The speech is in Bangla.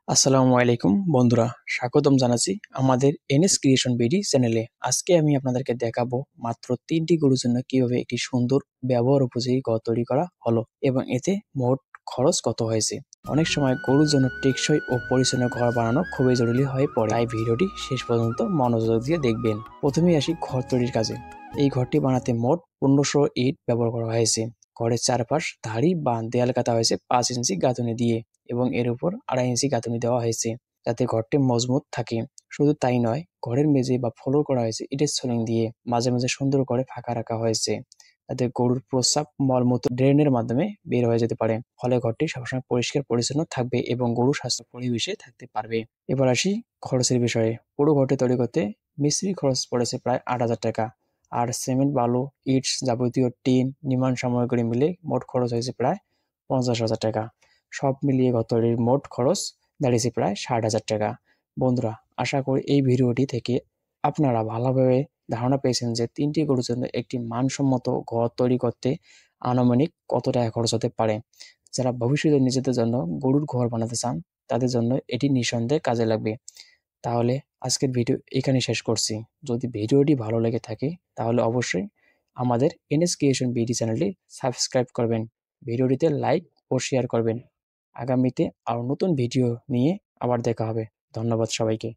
আসসালামু আলাইকুম বন্ধুরা, স্বাগতম জানাচ্ছি আমাদের এনএস ক্রিয়েশন বিডি চ্যানেলে। আজকে আমি আপনাদেরকে দেখাবো মাত্র ৩টি গরুর জন্য কিভাবে একটি সুন্দর ব্যবহার উপযোগী ঘর তৈরি করা হলো এবং এতে মোট খরচ কত হয়েছে। অনেক সময় গরুর জন্য টেকসই ও পরিচ্ছন্ন ঘর বানানো খুবই জরুরি হয়ে পড়ে, তাই ভিডিওটি শেষ পর্যন্ত মনোযোগ দিয়ে দেখবেন। প্রথমেই আসি ঘর তৈরির কাজে। এই ঘরটি বানাতে মোট ১৫০০ ইট ব্যবহার করা হয়েছে। ঘরের চারপাশ ধাড়ি বা দেয়াল কাটা হয়েছে ৫ ইঞ্চি গাঁথুনি দিয়ে এবং এর উপর ২.৫ ইঞ্চি গাঁথুনি দেওয়া হয়েছে যাতে ঘরটি মজবুত থাকে। শুধু তাই নয়, ঘরের মেঝে বা ফ্লোর করা হয়েছে ইটের সোলিং দিয়ে। মাঝে মাঝে সুন্দর করে ফাঁকা রাখা হয়েছে যাতে গরুর প্রস্রাব মলমূত্র ড্রেনের মাধ্যমে বের হয়ে যেতে পারে। ফলে ঘরটি সবসময় পরিষ্কার পরিচ্ছন্ন থাকবে এবং গরু স্বাস্থ্য পরিবেশে থাকতে পারবে। এবার আসি খরচের বিষয়ে। পুরো ঘরটি তৈরি করতে মিস্ত্রি খরচ পড়েছে প্রায় ৮,০০০ টাকা। আর সিমেন্ট, বালু, ইট, যাবতীয় টিন, নির্মাণ সামগ্রী মিলে মোট খরচ হয়েছে প্রায় ৫০,০০০ টাকা। সব মিলিয়ে ঘর তৈরির মোট খরচ দাঁড়িয়েছে প্রায় ৬০,০০০ টাকা। বন্ধুরা, আশা করি এই ভিডিওটি থেকে আপনারা ভালোভাবে ধারণা পেয়েছেন যে ৩টি গরুর জন্য একটি মানসম্মত ঘর তৈরি করতে আনুমানিক কত টাকা খরচ হতে পারে। যারা ভবিষ্যতে নিজেদের জন্য গরুর ঘর বানাতে চান তাদের জন্য এটি নিঃসন্দেহে কাজে লাগবে। তাহলে আজকের ভিডিও এখানেই শেষ করছি। যদি ভিডিওটি ভালো লেগে থাকে তাহলে অবশ্যই আমাদের এনএস ক্রিয়েশন বিডি চ্যানেলটি সাবস্ক্রাইব করবেন, ভিডিওটিতে লাইক ও শেয়ার করবেন। আগামীতে আরও নতুন ভিডিও নিয়ে আবার দেখা হবে। ধন্যবাদ সবাইকে।